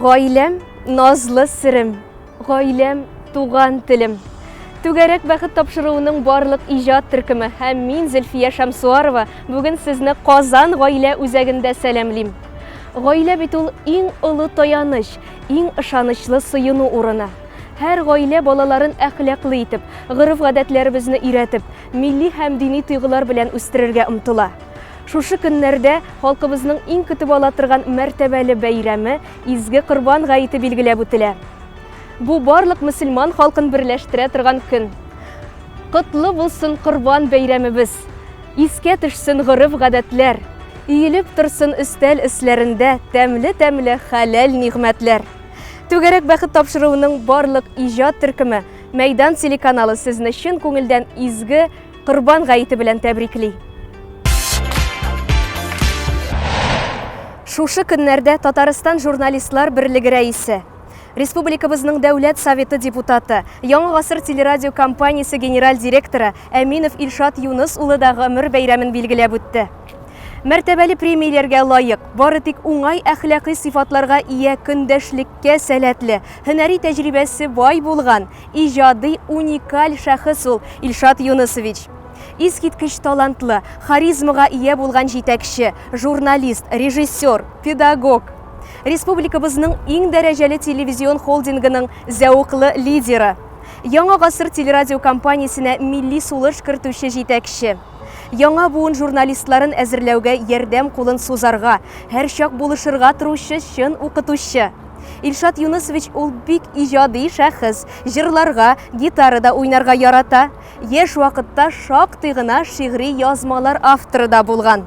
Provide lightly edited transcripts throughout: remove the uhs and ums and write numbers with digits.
Гаиләм, назлы сирем, гаиләм, туган телем. Түгәрәк бәхет тапшыруының барлык иҗат төркеме һәм мин Зөлфия Шәмсуарова бүген сезне Казан гаилә үзәгендә сәламлим. Гаилә бит ул иң олы таяныч, иң ышанычлы сыену урыны. Һәр гаилә балаларын әхлаклы итеп, гырыф-гадәтләребезне өйрәтеп, милли һәм дини тойгылар белән үстерергә омтыла. Шушы көннәрдә халкыбызның иң көтеп ала торган мәртәбәле бәйрәме изге Корбан гаете билгеләп үтелә. Бу барлык мөселман халкын берләштерә торган көн. Котлы булсын Корбан бәйрәмебез. Искә төшсен гырыф-гадәтләр. Иелеп торсын өстәл эсләрендә тәмле хәләл нигъмәтләр. Түгәрәк бәхет тапшыруының барлык иҗат төркеме Мәйдан телеканалы сезне чын күңелдән изге Корбан гаете белән тәбрикли. Шушы көннәрдә Татарстан журналистлар берлеге рәисе, Республикабызның Дәүләт Советы депутаты, Яңа гасыр телерадио компаниясе генераль директоры Әминов Илшат Юныс улы да гомер бәйрәмен билгеләп үтте. Мәртәбәле премияләргә лайык, бары тик уңай әхлакый сыйфатларга ия, көндәшлеккә сәләтле, һөнәри тәҗрибәсе бай булган, иҗади уникаль шәхес ул Илшат Юнысович. Искиткеч талантлы, харизмага ия булган җитәкче, журналист, режиссер, педагог. Республикабызның иң дәрәҗәле телевизион холдингының зәвыклы лидеры. Яңа гасыр телерадио компаниясенә милли сулыш кертүче җитәкче. Яңа буын журналистларын әзерләүгә ярдәм кулын сузарга, һәр чак булышырга торучы чын укытучы. Илшат Юнысович ул бик иҗади шәхес, җырларга, гитарада уйнарга ярата. Яшь вакытта шактый гына шигъри язмалар авторы да булган.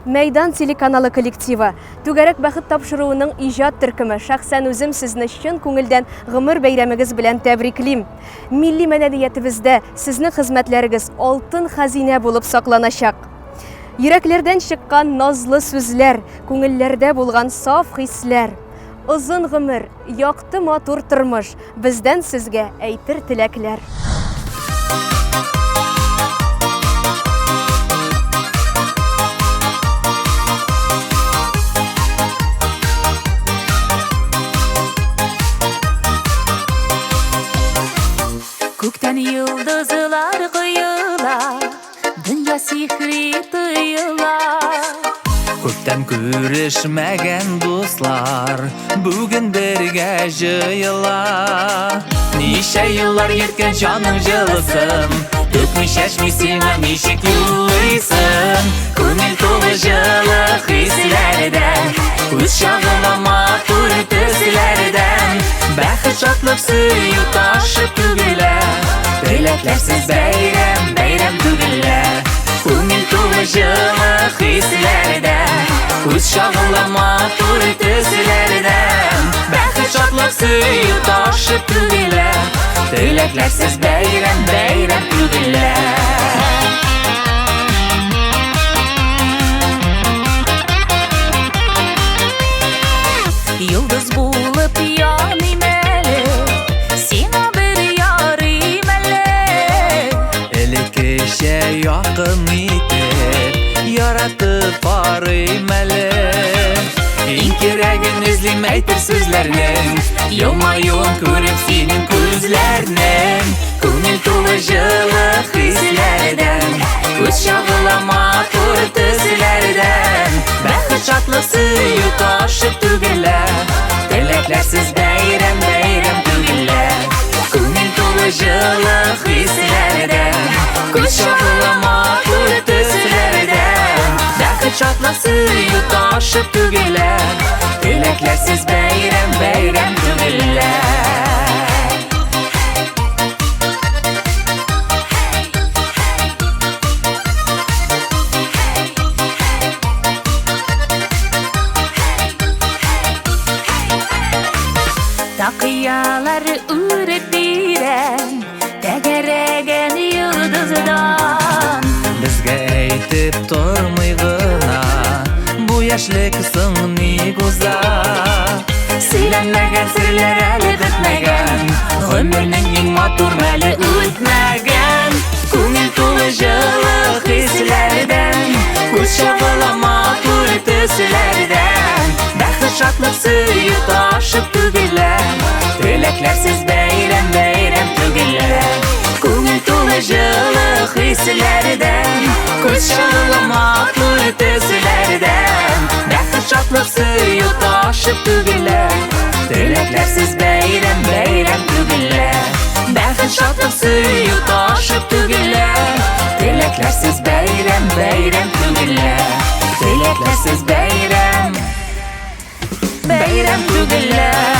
Мәйдан телеканалы коллективы, түгәрәк бәхет тапшыруының иҗат төркеме шәхсән үзем сезне чын күңелдән гомер бәйрәмегез белән тәбриклим. Милли мәдәниятебездә сезнең хезмәтләрегез алтын хәзинә булып сакланачак. Йөрәкләрдән чыккан назлы сүзләр, күңелләрдә булган саф хисләр. Озын гомер, якты матур тормыш, бездән сезгә әйтер теләкләр. Күктән йылдызлар коела, дөнья сихри тоела. Күптән күрешмәгән дуслар бүген бергә җыела. Ничә еллар йөрткән җаның җылысын, түкми чәчми сиңа ничек юлыйсын. Күңел тулы җылы хисләрдән, күз чагыла матур төсләрдән. Бәхет шатлык сөю ташып түгелә, теләкләрсез бәйрәм, бәйрәм түгелә. Күңел тулы җылы хисләрдән, күз чагыла матур төсләрдән. Бәхет шатлык сөю ташып түгелә, теләкләрсез бәйрәм, бәйрәм түгелә. Йылдыз булып яныйм әле, сиңа бер ярыйм әле. Элеккечә якын итеп, яратып арыйм әле. Иң кирәген эзлим әйтер сүзләрнең, елмаюын күреп синең күзләрнең. Күңел тулы җылы хисләрдән, күз чагыла матур төсләрдән. Бәхет шатлык сөю ташып түгелә, теләкләрсез бәйрәм, бәйрәм түгелә. Күңел тулы җылы хисләрдән, күз чагыла матур төсләрдән. Бәхет шатлык сөю ташып түгелә, теләкләрсез бәйрәм, бәйрәм түгелә. Тақиялар үреп бирән, тәгәрәгән йылдыздан. Безгә әйтеп тормый гына, бу яшьлек соң ни гуза. Сөйләнмәгән серләр әле бетмәгән, Гомернең иң матур мәле үтмәгән. Күңел тулы җылы хисләрдән, күз чагыла матур төсләрдән. Бәхет шатлык сөю ташып Tileklersiz beyram beyram tügüller Көңіл толы жылы хислерден Көз жылы матур төсілерден Бәхет шатлық сүйі ташып түгілер Тілеклерсіз бәйрем бәйрем түгілер Бәхет шатлық сүйі ташып түгілер Тілеклерсіз бәйрем бәйрем түгілер Тілеклерсіз бәйрем бәйрем түгілер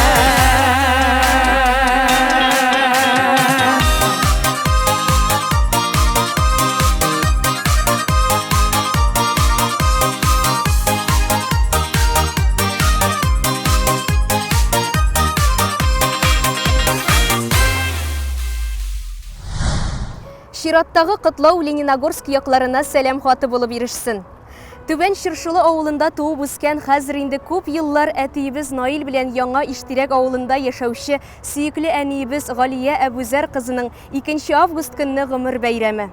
Шираттагы Кытлау Лениногорск якларына сәлам хаты булып ирешсен. Түбән Чыршылы авылында туып үскән хәзер инде күп еллар әтиебез Наил белән Яңа Иштирәк авылында яшәүче сөекле әниебез Галия Әбүзәр кызының 2 август көнне гомер бәйрәме.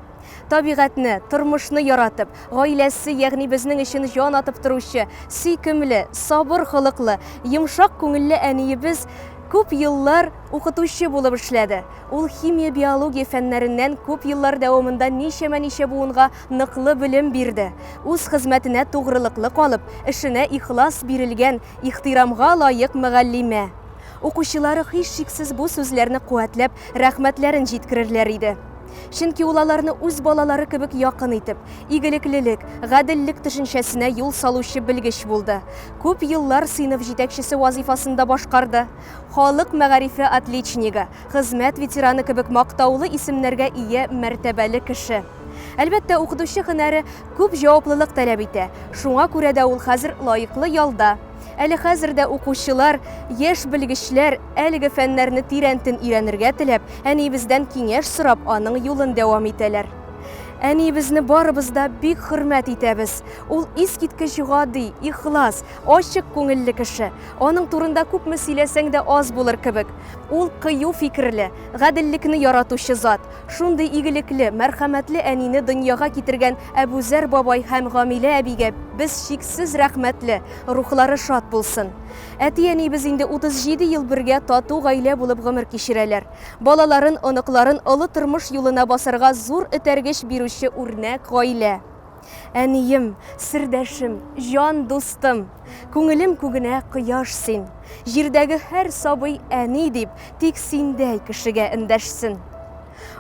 Табигатьне, тормышны яратып, гаиләсе, ягъни безнең өчен җан атып торучы, сөйкемле, сабыр хылыклы, йомшак күңелле әниебез күп еллар укытучы булып эшләде. Ул химия, биология фәннәреннән күп еллар дәвамында ничә буынга ныклы белем бирде. Үз хезмәтенә тугрылыклы калып, эшенә ихлас бирелгән, ихтирамга лаек мөгаллимә. Укучылары һич шиксез бу сүзләрне куәтләп, рәхмәтләрен җиткерерләр иде. Чөнки ул аларны үз балалары кебек якын итеп, игелеклелек, гаделлек төшенчәсенә юл салучы белгеч булды. Күп еллар сыйныф җитәкчесе вазифасында башкарды. Халык мәгарифе отличнигы, хезмәт ветераны кебек мактаулы исемнәргә ия мәртәбәле кеше. Әлбәттә, укытучы һөнәре күп җаваплылык таләп итә. Шуңа күрә дә ул хәзер лаеклы ялда. Әле хәзердә укучылар, яшь белгечләр әлеге фәннәрне тирәнтен өйрәнергә теләп, әниебездән киңәш сорап, аның юлын дәвам итәләр. Әниебезне барыбыз да бик хөрмәт итәбез. Ул искиткеч гади, ихлас, ачык күңелле кеше. Аның турында күпме сөйләсәң дә аз булыр кебек. Ул кыю фикерле, гаделлекне яратучы зат. Шундый игелекле, мәрхәмәтле әнине дөньяга китергән Әбүзәр бабай һәм Гамилә әбигә без шиксез рәхмәтле, рухлары шат булсын. Әти-әниебез инде 37 ел бергә тату гаилә булып гомер кичерәләр. Балаларын, оныкларын олы тормыш юлына басарга зур этәргеч бирүче үрнәк гаилә. Әнием, сирдәшем, җан дустым, күңелем күгенә кояш син. Җирдәге һәр сабый әни дип, тик синдәй кешегә эндәшсен.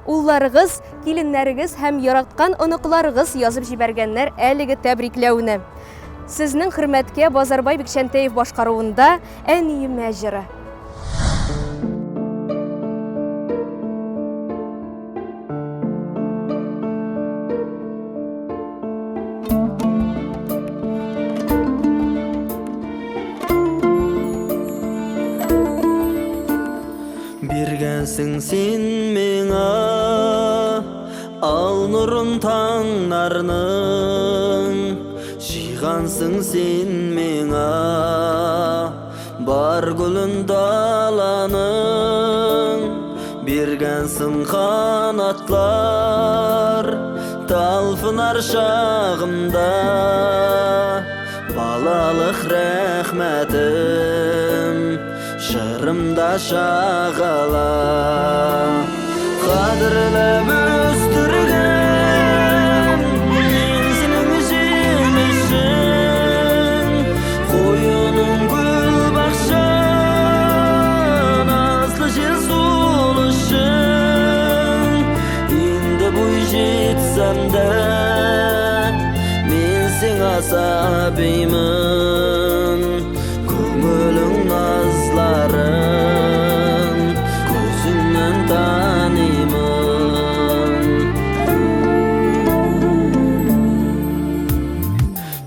Улларыгыз, киленнәрегез һәм яраткан оныкларыгыз язып җибәргәннәр әлеге тәбрикләүне. Сезнең хөрмәткә Базарбай Бикчәнтәев башкаруында әнием әҗере. Биргәнсең син миңа ал нурын таңнарның, җыйгансың син миңа бар гүлен даланың. Биргәнсең канатлар талпынар шагымда, балалык рәхмәтем шырымда шагала. Кадерләп үстергән мин синең җимешең, куюның гүл бакчан аслы җил сулышың. Инде буй җитсәм дә мин сиңа сабыймын, күңелең назларын күзеңнән танимын.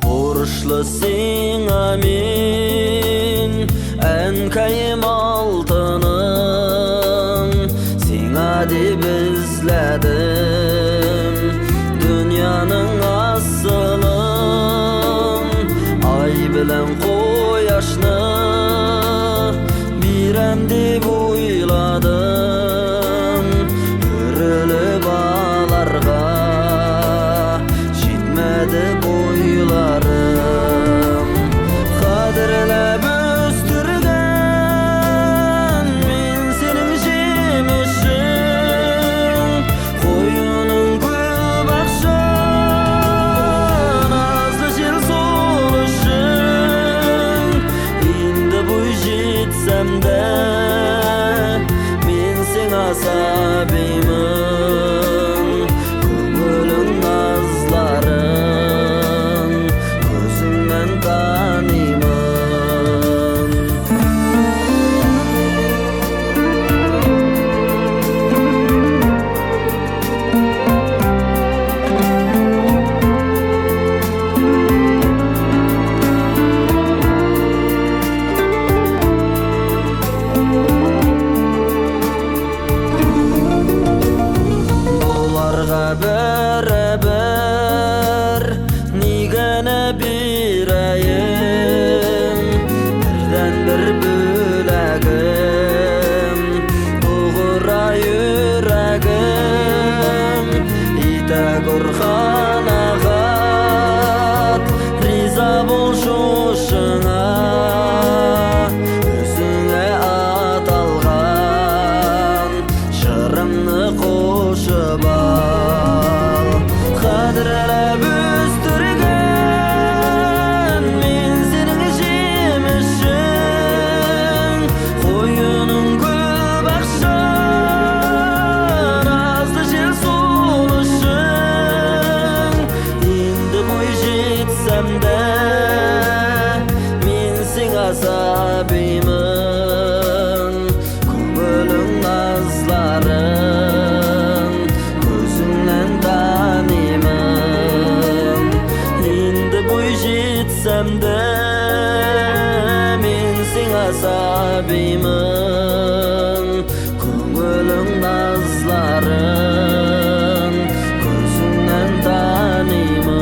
Бурычлы сиңа мин әнкәем алтыным, сиңа дип эзләдем дөньяның асылын. Ай белән кояшны бирәм дип уйладым, үрелеп аларга җитмәде буйларым. Кадерләп үстергән мин сине beraber nigene birayim birden bir bülagim uğra yüreğim ite gurhan ağat riza bolşuşuna özüne atalgan şırımны koşup al kadirlep üstürgen men senin jemişin koyunun gül bakşan azlı jel soluşun indi boy jetsem de men sen asabimın köngülün nazların gözünden tanıyman indi boy jetsem de men sen asabimın köngülün nazların gözünden tanıyman.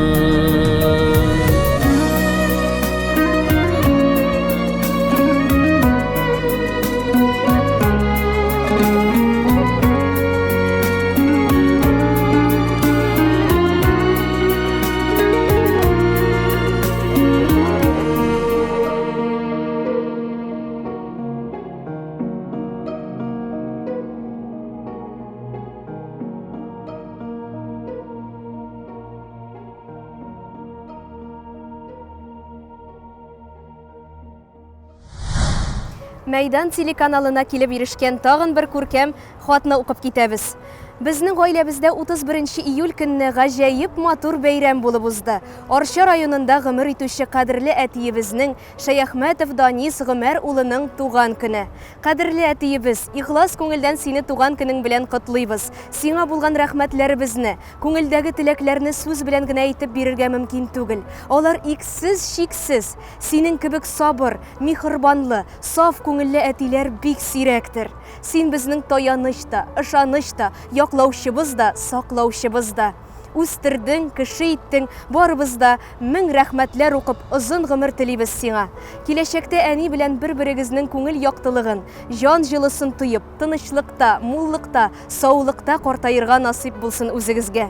Мәйдан телеканалына килеп ирешкән тагын бер күркәм хатны укып китәбез. Безнең гаиләбездә 31 июль көнне гаҗәеп матур бәйрәм булып узды. Арча районында гомер итүче кадерле әтиебезнең Шәяхмәтов Данис Гомәр улының туган көне. Кадерле әтиебез, ихлас күңелдән сине туган көнең белән котлыйбыз. Сиңа булган рәхмәтләребезне, күңелдәге теләкләрне сүз белән генә әйтеп бирергә мөмкин түгел. Алар иксез, шиксез. Синең кебек сабыр, михырбанлы, саф күңелле әтиләр бик сирәктер. Син безнең таяныч та, ышаныч та, яклаучыбыз да, саклаучыбыз да. Үстердең, кеше иттең, барыбыз да мең рәхмәтләр укып, озын гомер телибез сиңа. Киләчәктә әни белән бер-берегезнең күңел яктылыгын, җан җылысын тоеп, тынычлыкта, муллыкта, саулыкта картаерга насип булсын үзегезгә.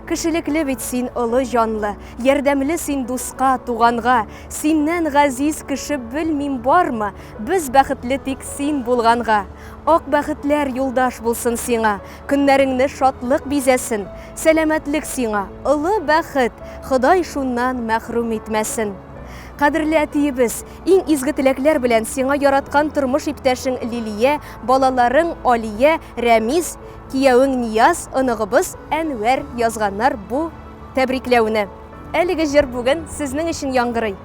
Кешелекле бит син олы җанлы, ярдәмле син дуска, туганга, синнән газиз кеше белмим бармы, без бәхетле тик син булганга. Ак бәхетләр юлдаш булсын сиңа, көннәреңне шатлык бизәсен, сәламәтлек сиңа, олы бәхет, Ходай шуннан мәхрүм итмәсен. Кадерле әтиебез, иң изге теләкләр белән сиңа яраткан тормыш иптәшең Лилия, балаларың Алия, Рәмиз, кияүең Нияз, оныгыбыз Әнвәр язганнар бу тәбрикләүне. Әлеге җыр бүген сезнең өчен яңгырый.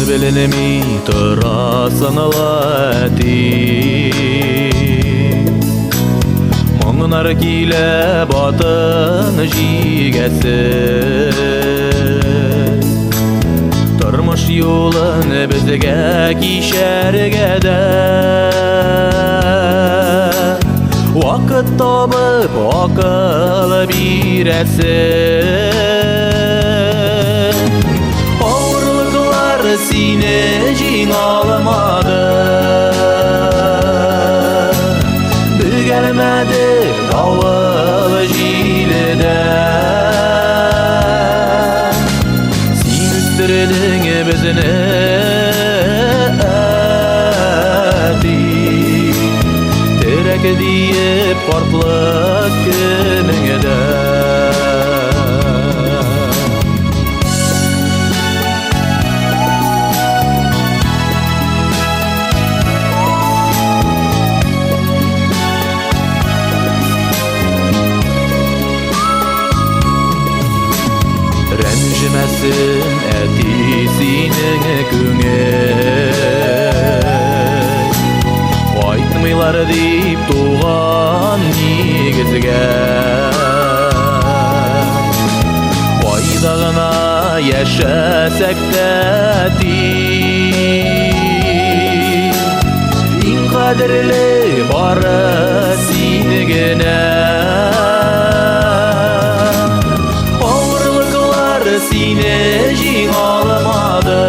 Беленеми торасың алати Моңнар килә батын жигәсе Тормыш юлын безгә кишәргә дә Вакыт табып акыл бирәсе Sine җиңалмады Бөгәлмәде авыл җиледә Син үстердең безне әти Терәк диеп картлык көнеңдә Рәнҗемәсен әти синең күңел Аңлар дип туган нигезгә Кайда гына яшәсәк тә тиң Иң кадерле бары син генә Авырлыклар сине җиңә алмады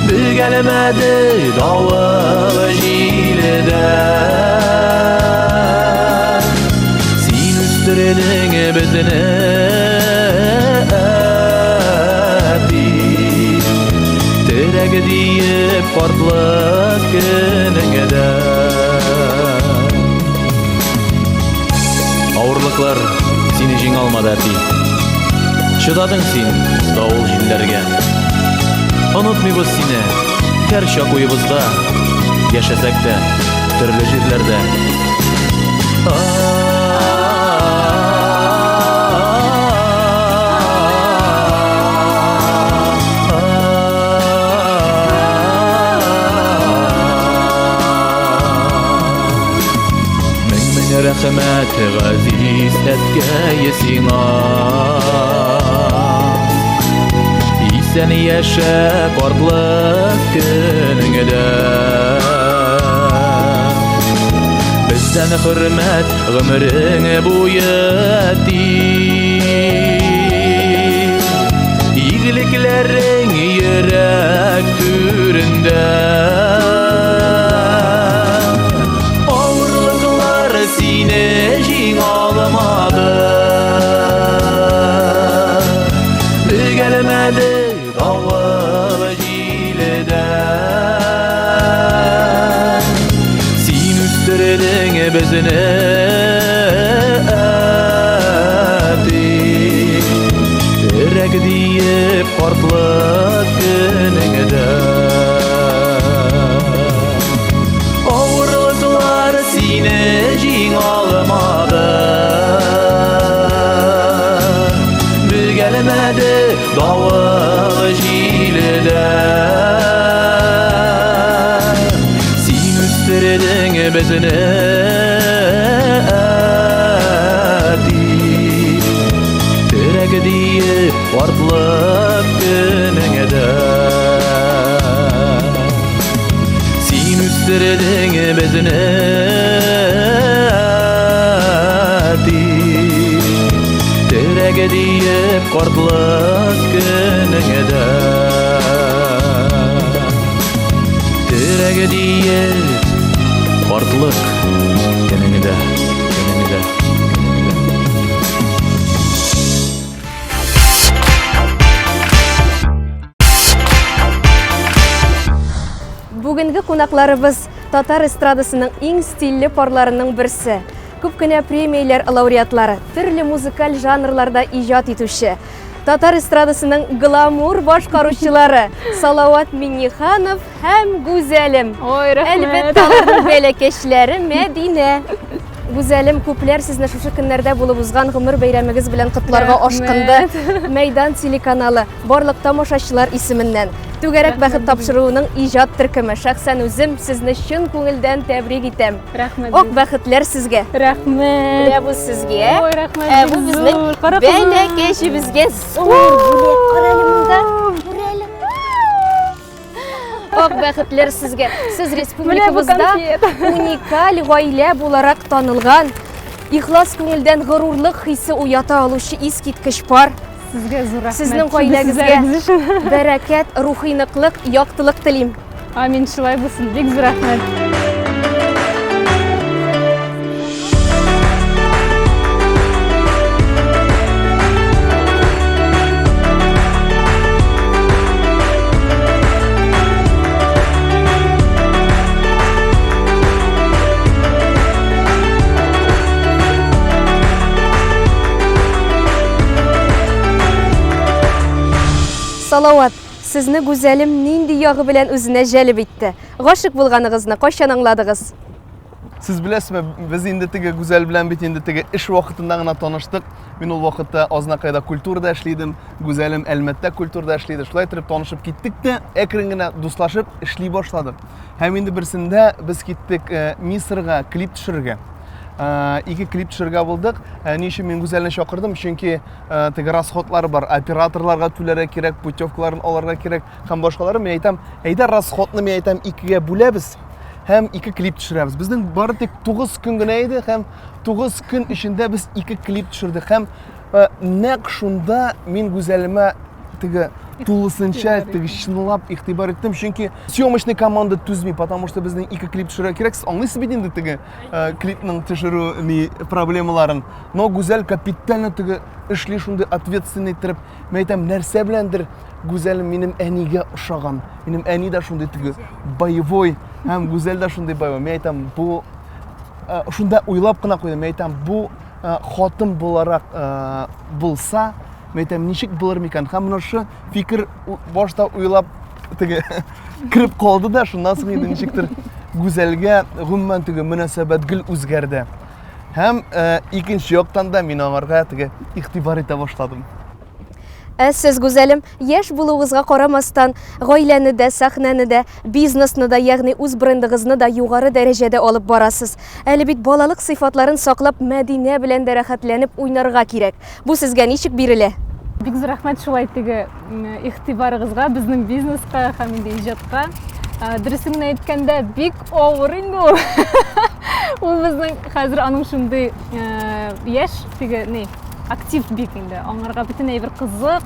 Бөгелмәде давыл җилдә Син үстердең безне әби Терәк диеп картлык көнеңдә Авырлыклар сине җиңә алмады әти Чыдадың син давыл җилләргә Онытмыйбыз сине һәр чак уебызда Яшәсәк тә төрле җирләрдә Мең рәхмәт газиз әткәй сиңа Исән яшә картлык көнеңдә Бездән хөрмәт гомерең буе тиң Игелекләрең йөрәк түрендә Авырлыклар сине җиңә алмады Бөгелмәде давыл җилдә Син үстердең безне әби Терәк диеп картлык көнеңдә Авырлыклар сине җиңә алмады Бөгелмәде давыл җилдә Син үстердең безне әби Терәк диеп картлык көнеңдә Син үстердең безне әби Терәк диеп картлык көнеңдә Терәк диеп картлык көнеңдә Бүгенге кунакларыбыз татар эстрадасының иң стильле парларының берсе. Күп кенә премиялар лауреатлары, төрле музыкаль жанрларда иҗат итүче. Татар эстрадасының гламур башкаручылары Салават Миңнеханов һәм Гүзәлем. Әлбәттә, аларның бәләкәчләре Мәдинә. Гүзәлем, күпләр сезне шушы көннәрдә булып узган гомер бәйрәмегез белән котларга ашкынды. Мәйдан телеканалы барлык тамашачылар исеменнән түгәрәк бәхет тапшыруының иҗат төркеме шәхсән үзем сезне чын күңелдән тәбрик итәм. Рәхмәт. Ак бәхетләр сезгә. Рәхмәт. Менә бу сезгә. Ой, рәхмәт. Бу безнең бәләкәчебезгә. Ак бәхетләр сезгә. Сез республикабызда уникаль гаилә буларак танылган, ихлас күңелдән горурлык хисе уята алучы искиткеч пар. Сезгә зур рәхмәт. Сезнең гаиләгезгә бәрәкәт, рухи ныклык, яктылык телим. Амин, шулай булсын. Бик зур рәхмәт. Салават, сезне Гүзәлем нинди ягы белән үзенә җәлеп итте? Гашык булганыгызны кайчан аңладыгыз? Siz bilasizmi, biz endi tege Güzel bilan bit endi tege ish vaqtida gina tanishdik. Men ul vaqtda Oznaqayda kulturada ishlaydim, Güzelim Almatda kulturada ishlaydi. Shulay turib tanishib ketdik-da, ekrangina do'stlashib ishlay boshladik. Ham endi birsida biz ketdik Misrga klip tushirga. İki klip tushirga bo'ldik. Niçin men Güzelni chaqirdim? Chunki tege расходлар бар, operatorlarga to'larga kerak, putyovkalarni olarga kerak, ham boshqalari. Men aytam, "Hayda расходni men aytam ikkiga bo'lamiz." Hem iki klip tushiramiz. Bizning bari tek 9 kun gina edi, hem 9 kun içinde biz iki klip tushirdik. Hem naq shunda men Güzelime tege to'lisincha tege shinlab ig'tibor etdim, chunki съемочный komanda tuzmay, потому что bizning iki klip tushirga kerak. Siz anglaysiz bit endi tege klipning tushiruvi problemalarini. Но Güzel kapitально tege ishli shunday ответственный turib, men aytam narsa bilandir Güzel menim әнигә ошаган. Menim әни дә шундый тиге боевой, һәм Güzel дә шундый боевой. Мен әйтәм, бу шунда уйлап кына куйдым. Мен әйтәм, бу хатын буларак булса, мен әйтәм, ничек булыр микән? Һәм менә шу фикер башта уйлап тиге кирип калды да, шуннан соң инде ничектер Güzelгә гомумән тиге мөнәсәбәт гел үзгәрде. Һәм икенче яктан да мин аңарга тиге игътибар итә башладым. Сез Güzelim, яшь булугызга карамастан, гаиләне дә, сәхнәне дә, бизнесны да, ягъни үз брендыгызны да югары дәрәҗәдә алып барасыз. Әле бит балалык сыйфатларын саклап, Мәдинә белән дә рәхәтләнеп уйнарга кирәк. Бу сезгә ничек бирелә? Бик зур рәхмәт шулай теге игътибарыгызга, безнең бизнеска һәм инде иҗатка. Дөресен әйткәндә, бик авыр инде ул. Ул безнең хәзер аның шундый яшь теге актив бик инде. Аңарга бөтен әйбер кызык.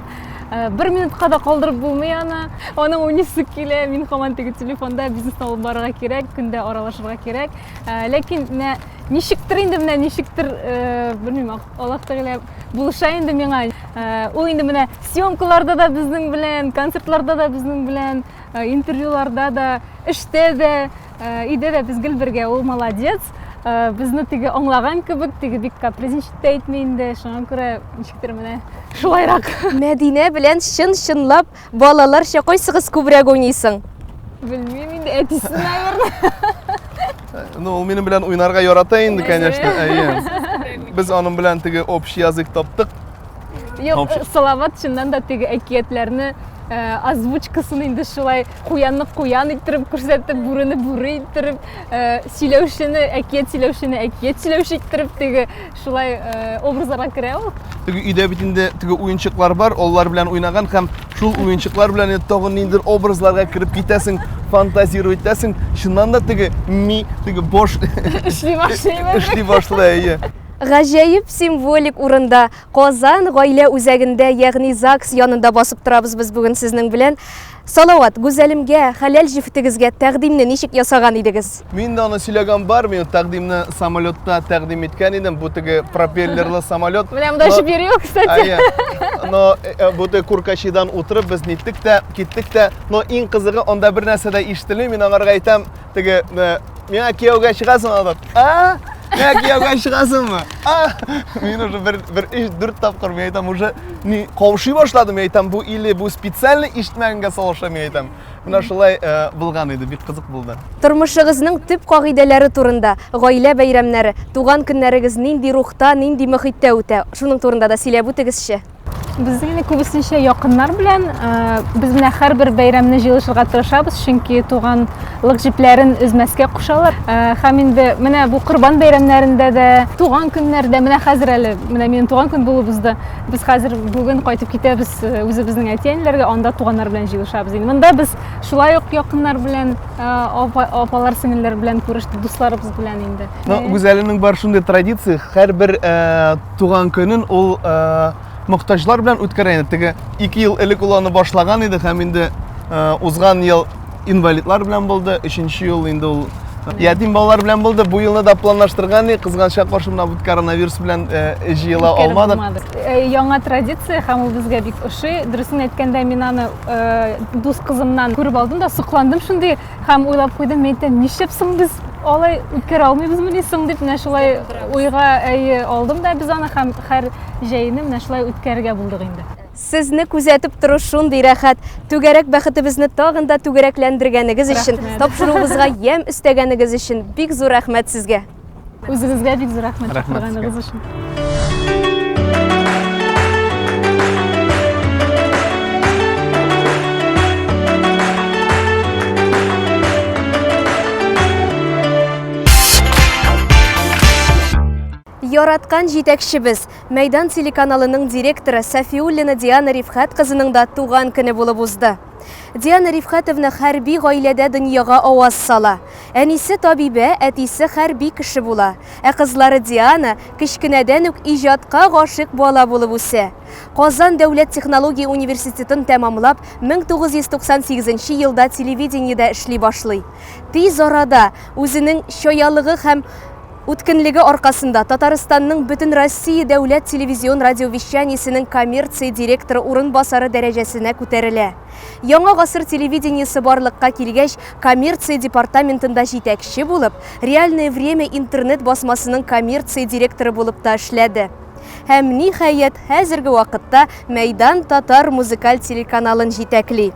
Бер минутка да калдырып булмый аны. Аның уйныйсы килә. Мин һаман теге телефонда бизнесны алып барырга кирәк, көндә аралашырга кирәк. Ләкин менә ничектер инде менә ничектер белмим, Аллаһ Тәгалә булыша инде миңа. Ул инде менә съемкаларда да безнең белән, концертларда да безнең белән, интервьюларда да, эштә дә, өйдә дә безгә бергә. Ул молодец. Безне теге аңлаган кебек, теге бик капризничать әйтми инде. Шуңа күрә ничектер менә шулайрак. Мәдинә белән чын-чынлап балаларча кайсыгыз күбрәк уйныйсың? Белмим инде, әтисен наверное. Ну, ул минем белән уйнарга ярата инде, конечно. Без аның белән теге общий язык таптык. Юк, Салават чыннан да теге әкиятләрне озвучкасын инде шулай куянны куян иттереп күрсәтеп, бүрене бүре иттереп, сөйләүшене әкият сөйләүче иттереп теге шулай образларга керә ул. Теге өйдә бит инде теге уенчыклар бар, алар белән уйнаган һәм шул уенчыклар белән тагын ниндидер образларга кирип китәсең, фантазируй итәсең, шуннан да теге теге бош эшли башлый. Гаҗәеп символик урында Казан гаилә үзәгендә, ягъни ЗАГС янында басып торабыз без бүген сезнең белән. Салават, Güzelimгә, хәләл җифетегезгә тәкъдимне ничек ясаган идегез? Мин дә аны сөйләгән бар, мин тәкъдимне самолетта тәкъдим иткән идем. Бу теге пропеллерлы самолет. Менә монда шифер юк, кстати. Но бу теге куркачидан утырып без ниттек тә, киттек тә. Но иң кызыгы анда бер нәрсә дә ишетелми. Мин аңарга әйтәм, теге миңа кияүгә чыгасың адат. Я кияүгә чыгасыңмы? Мин уже бер 3-4 тапкыр мен әйтәм, уже ни каушый башладым, әйтәм, бу или бу специально ишетмәгәнгә салыша, мен әйтәм. Менә шулай булган иде, бик кызык булды. Тормышыгызның төп кагыйдәләре турында, гаилә бәйрәмнәре, туган көннәрегез нинди рухта, нинди мөхиттә үтә? Шуның турында да сөйләп үтегезче. Без инде күбесенчә якыннар белән без менә һәрбер бәйрәмне җыелышырга тырышабыз, чөнки туганлык җипләрен үзмәскә кушалар. Һәм инде менә бу Корбан бәйрәмнәрендә дә, туган көннәрдә, менә хәзер әле, менә минем туган көн булыбызда, без хәзер бүген кайтып китәбез үзебезнең әтиәннәргә, анда туганнар белән җыелышабыз. Инде монда без шулай ук якыннар белән, апалар, сеңелләр белән күрештек, дусларыбыз белән инде. Güzelimнең бар шундый традиция, һәрбер туган көнен ул мохтаҗлар белән үткәрә. Теге 2 ел элек ул аны башлаган иде һәм инде узган ел инвалидлар белән булды, 3нче ел инде ул ятим балалар белән булды. Бу елны да планлаштырган идек, кызганча каршы менә бу коронавирус белән җыела алмадык. Яңа традиция һәм ул безгә бик ошый. Дөресен әйткәндә, мин аны дус кызымнан күреп алдым да сокландым шундый һәм уйлап куйдым, мен әйтәм, нишләп соң без алай үткәрә алмыйбызмы соң дип, менә шулай уйга алдым да без аны һәм һәр җәйне менә шулай үткәрергә булдык инде. Сезне күзәтеп тору шундый рәхәт. Түгәрәк бәхетебезне тагын да түгәрәкләндергәнегез өчен, Рәхмәт. тапшыруыбызга ям өстәгәнегез өчен бик зур рәхмәт сезгә. Үзегезгә бик зур рәхмәт Рәхмәт чакырганыгыз сезгә. өчен. Яраткан җитәкчебез, Мәйдан телеканалының директоры Сафиуллина Диана Рифхат кызының да туган көне булып узды. Диана Рифхатовна хәрби гаиләдә дөньяга аваз сала. Әнисе табибә, әтисе хәрби кеше була. Ә кызлары Диана кечкенәдән үк иҗатка гашык бала булып үсә. Казан дәүләт технология университетын тәмамлап, 1998 елда телевидениедә эшли башлый. Тиз арада үзенең чаялыгы һәм үткенлеге аркасында Татарстанның бөтен Россия дәүләт телевизион радиовещаниясенең коммерция директоры урынбасары дәрәҗәсенә күтәрелә. Яңа гасыр телевидениесе барлыкка килгәч, коммерция департаментында җитәкче булып, реальное время интернет басмасының коммерция директоры булып та эшләде. Һәм ниһаять, хәзерге вакытта Мәйдан татар музыкаль телеканалын җитәкли.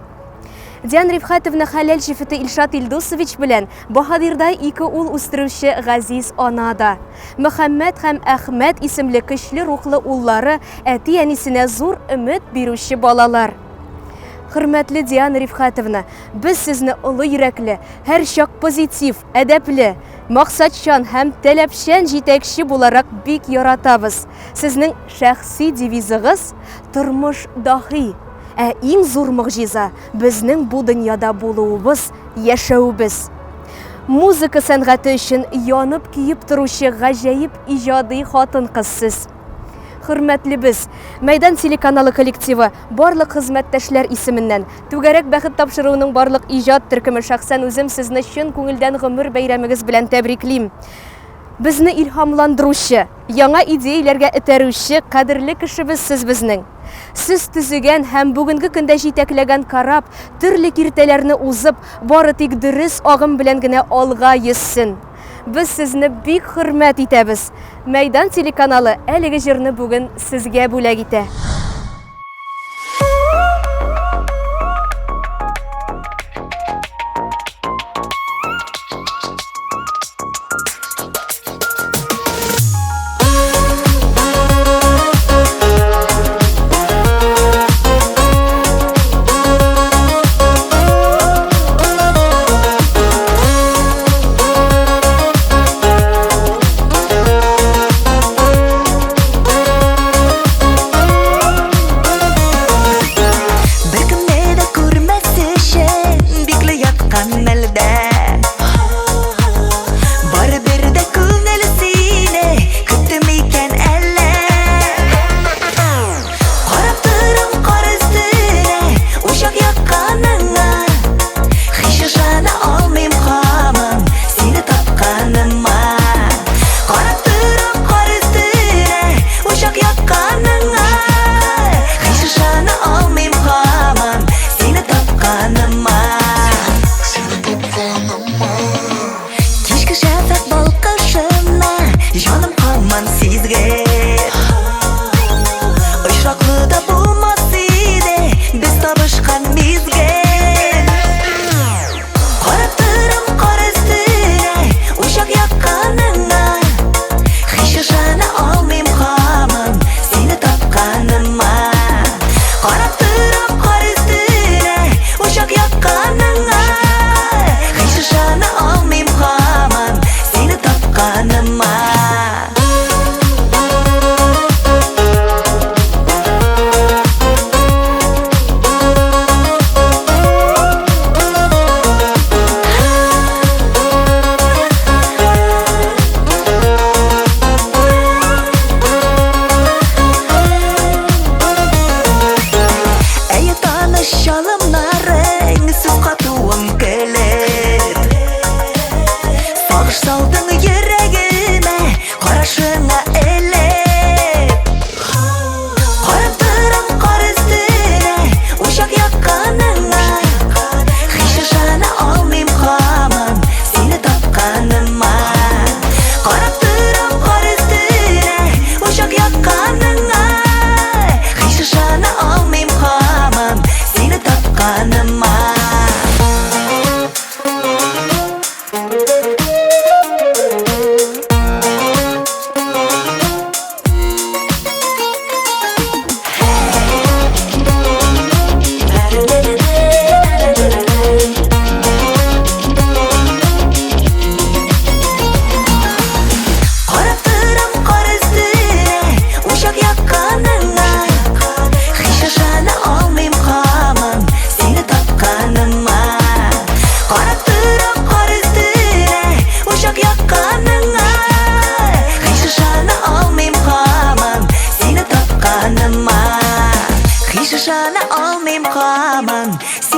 Диана Рифхатовна хәләл шифеты Илшат Илдусович белән Баһадирда 2 ул үстерүче Газиз ана да. Мөхәммәд һәм Әхмәд исемле көчле рухлы уллары әти-әнисенә зур өмет бирүче балалар. Хөрмәтле Диана Рифхатовна, без сезне олы йөрәкле, һәр чак позитив, әдәпле, максатчан һәм таләпчән җитәкче буларак бик яратабыз. Сезнең шәхси девизыгыз тормыш дахи. Ә иң зур мөгъҗиза безнең бу дөньяда булуыбыз, яшәүбез. Музыка сәнгате өчен янып киеп торучы гаҗәеп иҗади хатын-кыз сез. Хөрмәтле без, Мәйдан телеканалы коллективы барлык хезмәттәшләр исеменнән түгәрәк бәхет тапшыруның барлык иҗат төркеме шәхсән үзем сезне чын күңелдән гомер бәйрәмегез белән тәбриклим. Безне илһамландыручы, яңа идеяләргә этәрүче кадерле кешебез сез безнең. Сез төзегән һәм бүгенге көндә җитәкләгән карап, төрле киртәләрне узып, бары тик дөрес агым белән генә алга йөзсен. Без сезне бик хөрмәт итәбез. Мәйдан телеканалы әлеге җырны бүген сезгә бүләк итә.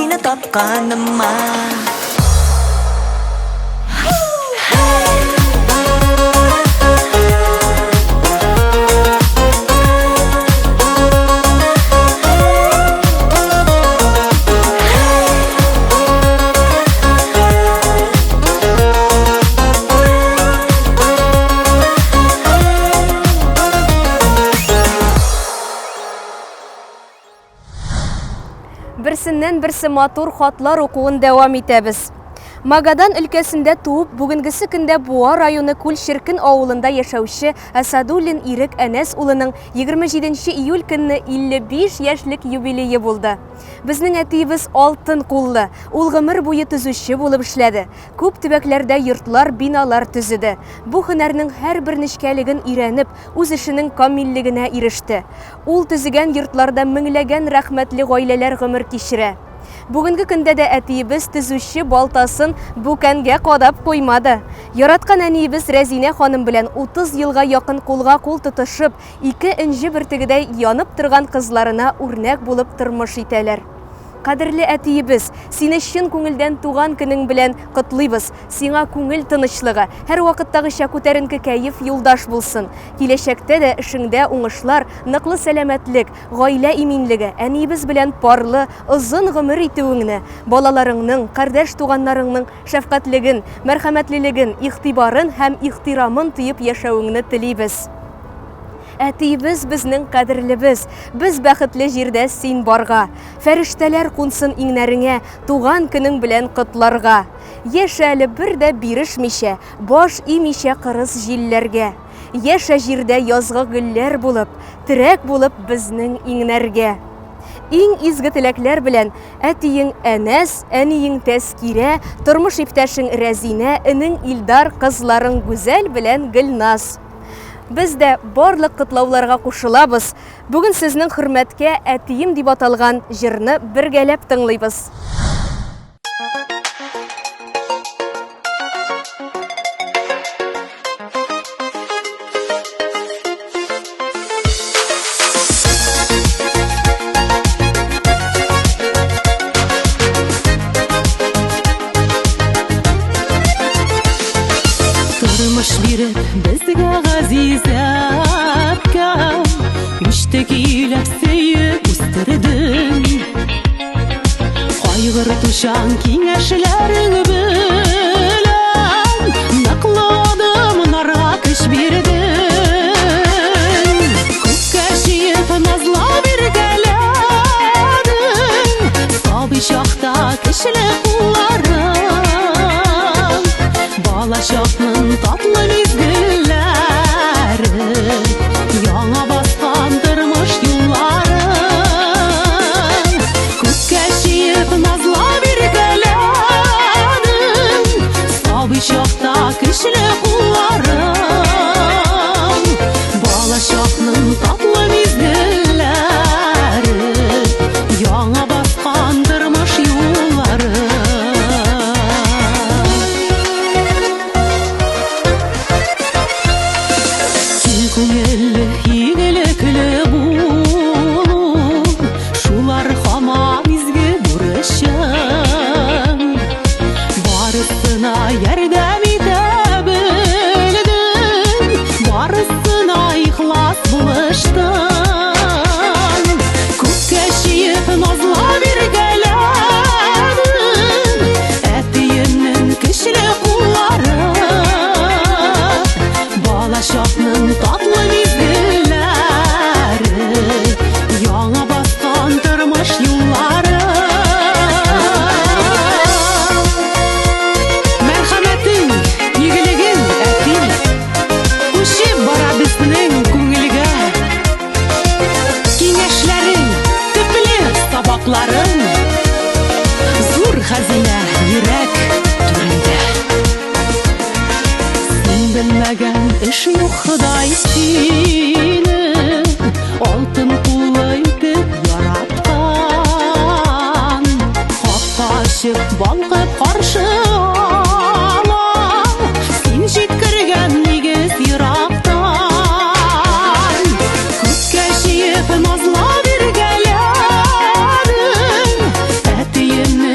seni topqaныма. Берсеннән берсе матур хатлар укуын дәвам итәбез. Магадан өлкәсендә туып, бүгенгесе көндә Буа районы Күлшеркин авылында яшәүче Асадуллин Ирек Әнәс улының 27 июль көнне 55 яшьлек юбилее булды. Безнең әтиебез алтын куллы, ул гомер буе төзүче булып эшләде. Күп төбәкләрдә йортлар, биналар төзеде. Бу һөнәрнең һәрбер нечкәлеген өйрәнеп, үз эшенең камиллегенә иреште. Ул төзегән йортларда меңләгән рәхмәтле гаиләләр гомер кичерә. Бүгенге көндә дә әтиебез төзүче балтасын бүкәнгә кадап куймады. Яраткан әниебез Рәзинә ханым белән 30 елга якын кулга-кул тотышып, ике энҗе бөртегедәй янып торган кызларына үрнәк булып тормыш итәләр. Кадерле әтиебез, сине чын күңелдән туган көнең белән котлыйбыз. Сиңа күңел тынычлыгы, һәр вакыттагыча күтәренке кәеф юлдаш булсын. Киләчәктә дә эшеңдә уңышлар, ныклы сәламәтлек, гаилә иминлеге, әниебез белән парлы, озын гомер итүеңне, балаларыңның, кардәш туганнарыңның шәфкатьлеген, мәрхәмәтлелеген, игътибарын һәм ихтирамын тоеп яшәүеңне телибез. Әтиебез безнең кадерлебез, без бәхетле җирдә син барга. Фәрештәләр кунсын иңнәреңә, туган көнең белән котларга. Яшә әле бер дә бирешмичә, баш имичә кырыс җилләргә. Яшә җирдә язгы гөлләр булып, терәк булып безнең иңнәргә. Иң изге теләкләр белән әтиең Әнәс, әниең Тәскирә, тормыш иптәшең Рәзинә, энең Илдар, кызларың Гүзәл белән Гөлназ. Без дә барлык котлауларга кушылабыз. Бүген сезнең хөрмәткә әтием дип аталган җырны бергәләп тыңлыйбыз. Тормыш биреп безгә газизә апкам, үчтә килеп сөеп үстердең. Кайгыртучан киңәшләрең белән ныклы адымнарга көч бирдең. Күккә чөеп назлап иркәләдең, сабый чакта көчле кулларың. Балачакның татлы мизгелләре, яңа баскан тормыш юлларын. Күккә чөеп назлап иркәләдең, сабый чакта көчле кулларың. Балачакның татлы мизгелләре, яңа баскан тормыш юлларын. Күңелле, игелекле булу, шулар хаман изге бурычың. Барысына ярдәм итә белдең, барысына ихлас булыштың. Күккә чөеп назлап иркәләдең, әтиемнең көчле куллары. Балачакның татлы мизгелләре, яңа баскан тормыш юллары. Мәрхәмәтең, игелегең, әтим, күчеп бара безнең күңелгә. Киңәшләрең, төпле сабакларың, зур хәзинә йөрәк түрендә. Белмәгән эш юк Ходай сине, алтын куллы итеп яраткан. Капка ачып балкып каршы ала, син җиткергән нигез ерактан. Күккә чөеп назлап иркәләдең, әтиемне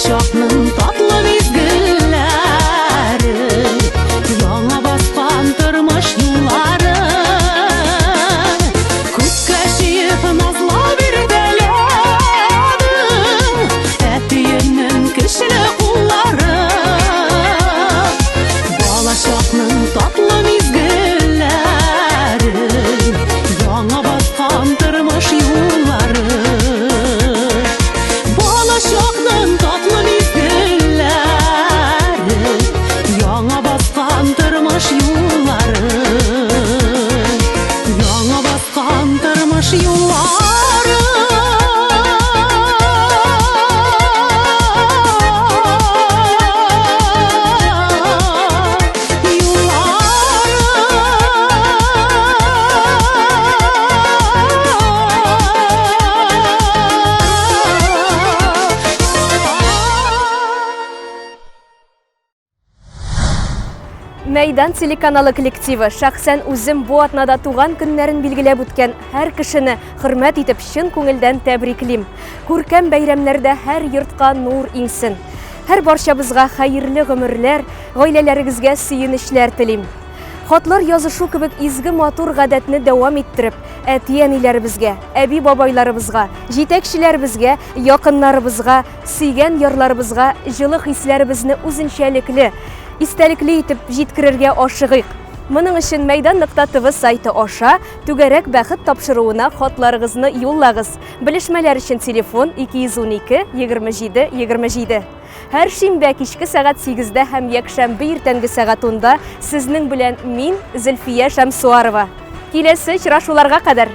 чакның татлы мизгелләре, яңа баскан тормыш юллары, күккә чыеп назлап иртәләдең, әтиеңнең көчле куллары. Бала чакның татлы мизгелләре, яңа баскан тормыш юллары. Бала чакның татлы мизгелләре, яңа баскан тормыш юллары. Яңа баскан тормыш юллары. Мәйдан телеканалы коллективы шәхсән үзем бу атнада туган көннәрен билгеләп үткән һәр кешене хөрмәт итеп чын күңелдән тәбриклим. Күркәм бәйрәмнәрдә һәр йортка нур иңсен. Һәр барчабызга хәерле гомерләр, гаиләләрегезгә сөенечләр телим. Хатлар язышу кебек изге матур гадәтне дәвам иттереп, әти-әниләребезгә, әби-бабайларыбызга, җитәкчеләребезгә, якыннарыбызга, сөйгән ярларыбызга җылы хисләребезне үзенчәлекле, истәлекле итеп җиткерергә ашыгыйк. Моның өчен Мәйдан.тв сайты аша түгәрәк бәхет тапшыруына хатларыгызны юллагыз. Белешмәләр өчен телефон 212 27 27. Һәр шимбә кичке сәгать 8-дә һәм якшәмбе иртәнге сәгать 10-да сезнең белән мин, Зөлфия Шәмсуарова. Киләсе очрашуларга кадәр.